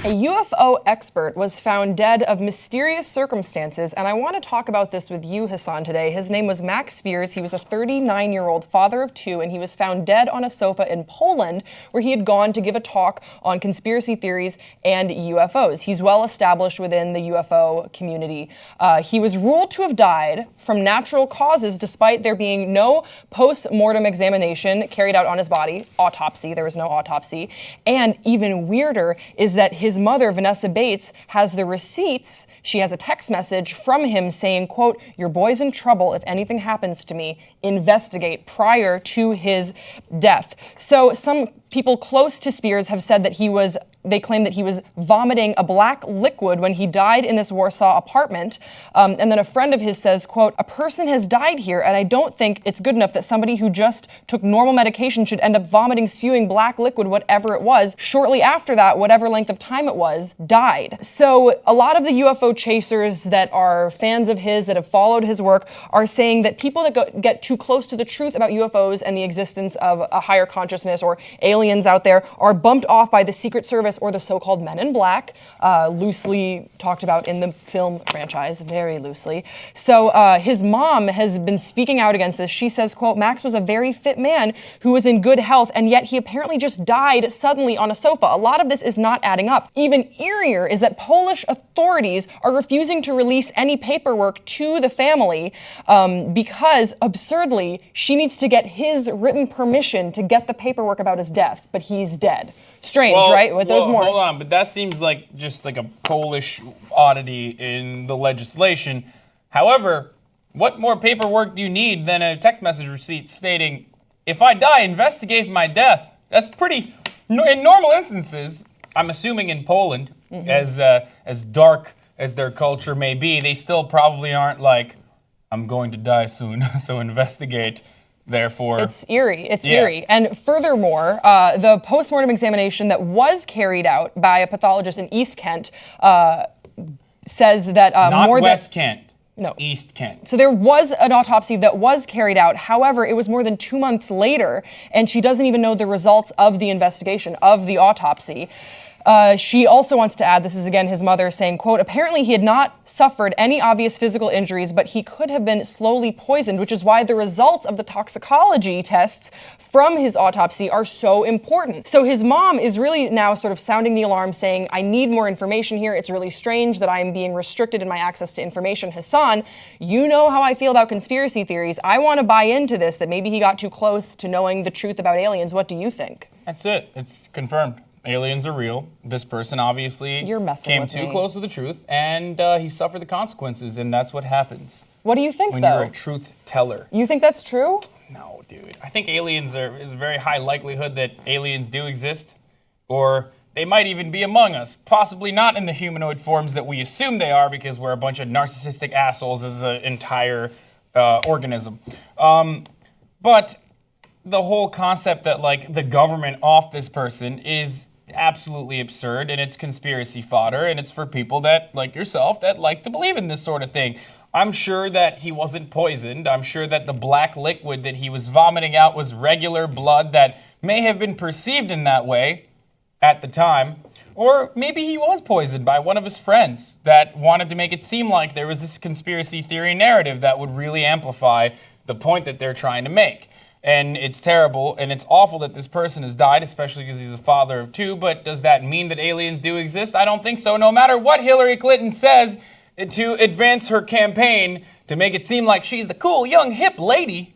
A UFO expert was found dead of mysterious circumstances, and I want to talk about this with you, Hassan, today. His name was Max Spears. He was a 39-year-old father of two, and he was found dead on a sofa in Poland, where he had gone to give a talk on conspiracy theories and UFOs. He's well established within the UFO community. He was ruled to have died from natural causes, despite there being no post-mortem examination carried out on his body, autopsy. There was no autopsy. And even weirder is that his mother, Vanessa Bates, has the receipts. She has a text message from him saying, quote, "Your boy's in trouble. If anything happens to me, investigate," prior to his death. So some people close to Spears have said that they claim that he was vomiting a black liquid when he died in this Warsaw apartment. And then a friend of his says, quote, "A person has died here, and I don't think it's good enough that somebody who just took normal medication should end up vomiting, spewing black liquid, whatever it was. Shortly after that, whatever length of time it was, died." So a lot of the UFO chasers that are fans of his, that have followed his work, are saying that people that get too close to the truth about UFOs and the existence of a higher consciousness or aliens out there are bumped off by the Secret Service or the so-called Men in Black, loosely talked about in the film franchise, very loosely. So his mom has been speaking out against this. She says, quote, "Max was a very fit man who was in good health, and yet he apparently just died suddenly on a sofa. A lot of this is not adding up." Even eerier is that Polish authorities are refusing to release any paperwork to the family because, absurdly, she needs to get his written permission to get the paperwork about his death, but he's dead. Strange, right? With those more. Hold on, but that seems like just like a Polish oddity in the legislation. However, what more paperwork do you need than a text message receipt stating, "If I die, investigate my death"? That's pretty. In normal instances, I'm assuming in Poland, as dark as their culture may be, they still probably aren't like, "I'm going to die soon, so investigate." Therefore, it's eerie. It's eerie. And furthermore, the postmortem examination that was carried out by a pathologist in East Kent says that not West Kent. No. East Kent. So there was an autopsy that was carried out. However, it was more than 2 months later, and she doesn't even know the results of the investigation, of the autopsy. She also wants to add, this is again his mother saying, quote, "Apparently he had not suffered any obvious physical injuries, but he could have been slowly poisoned, which is why the results of the toxicology tests from his autopsy are so important." So his mom is really now sort of sounding the alarm, saying, "I need more information here. It's really strange that I'm being restricted in my access to information." Hassan, you know how I feel about conspiracy theories. I want to buy into this, that maybe he got too close to knowing the truth about aliens. What do you think? That's it. It's confirmed. Aliens are real. This person obviously came too close to the truth, and he suffered the consequences, and that's what happens. What do you think, when though? You're a truth teller. You think that's true? No, dude. I think is a very high likelihood that aliens do exist, or they might even be among us. Possibly not in the humanoid forms that we assume they are, because we're a bunch of narcissistic assholes as an entire organism. But the whole concept that like the government off this person is absolutely absurd, and it's conspiracy fodder, and it's for people that, like yourself, that like to believe in this sort of thing. I'm sure that he wasn't poisoned. I'm sure that the black liquid that he was vomiting out was regular blood that may have been perceived in that way at the time. Or maybe he was poisoned by one of his friends that wanted to make it seem like there was this conspiracy theory narrative that would really amplify the point that they're trying to make. And it's terrible, and it's awful that this person has died, especially because he's a father of two, but does that mean that aliens do exist? I don't think so. No matter what Hillary Clinton says to advance her campaign to make it seem like she's the cool, young, hip lady,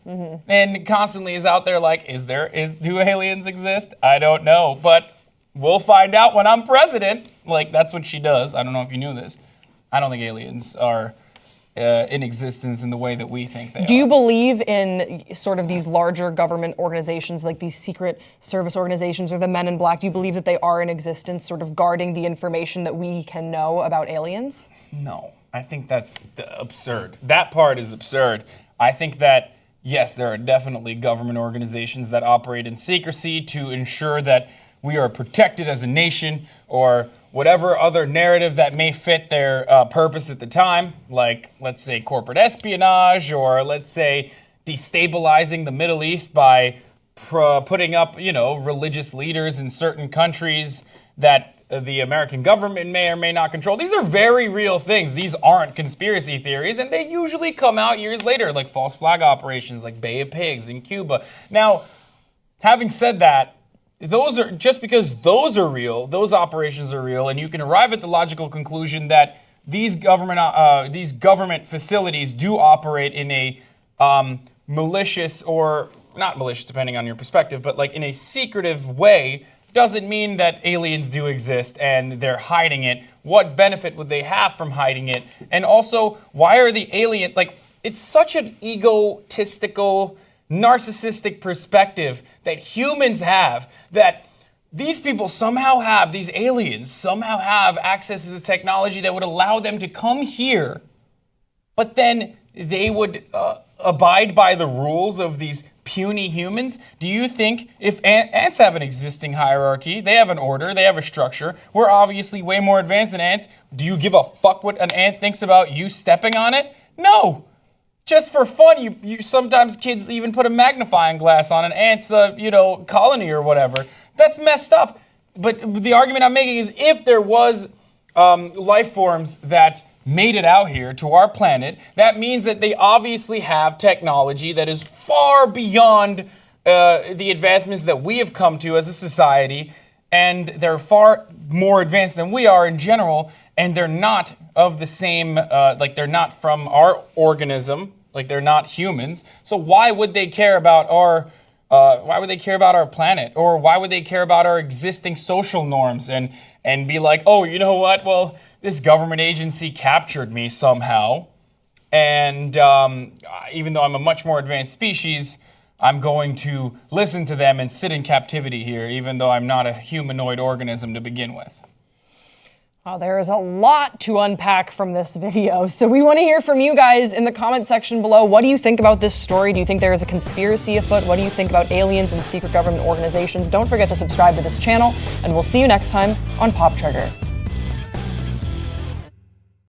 and constantly is out there like, do aliens exist? I don't know, but we'll find out when I'm president. Like, that's what she does. I don't know if you knew this. I don't think aliens are in existence in the way that we think they are. Do you believe in sort of these larger government organizations, like these secret service organizations or the Men in Black? Do you believe that they are in existence, sort of guarding the information that we can know about aliens? No, I think that's absurd. That part is absurd. I think that, yes, there are definitely government organizations that operate in secrecy to ensure that we are protected as a nation, or whatever other narrative that may fit their purpose at the time, like, let's say, corporate espionage, or let's say destabilizing the Middle East by putting up, religious leaders in certain countries that the American government may or may not control. These are very real things. These aren't conspiracy theories, and they usually come out years later, like false flag operations, like Bay of Pigs in Cuba. Now, having said that, those are just because those are real, those operations are real, and you can arrive at the logical conclusion that these government facilities do operate in a malicious, or not malicious depending on your perspective, but like in a secretive way, doesn't mean that aliens do exist and they're hiding it. What benefit would they have from hiding it? And also, why are the alien, like, it's such an egotistical, narcissistic perspective that humans have, that these people somehow have, these aliens somehow have access to the technology that would allow them to come here, but then they would abide by the rules of these puny humans? Do you think if ants have an existing hierarchy, they have an order, they have a structure, we're obviously way more advanced than ants, do you give a fuck what an ant thinks about you stepping on it? No. Just for fun, you sometimes kids even put a magnifying glass on an ant's colony or whatever. That's messed up. But the argument I'm making is, if there was life forms that made it out here to our planet, that means that they obviously have technology that is far beyond the advancements that we have come to as a society, and they're far more advanced than we are in general, and they're not of the same, they're not from our organism, like they're not humans. So why would they care about our planet, or why would they care about our existing social norms and be like, oh, you know what? Well, this government agency captured me somehow, and even though I'm a much more advanced species, I'm going to listen to them and sit in captivity here, even though I'm not a humanoid organism to begin with. Well, there is a lot to unpack from this video, so we want to hear from you guys in the comment section below. What do you think about this story? Do you think there is a conspiracy afoot? What do you think about aliens and secret government organizations? Don't forget to subscribe to this channel, and we'll see you next time on Pop Trigger.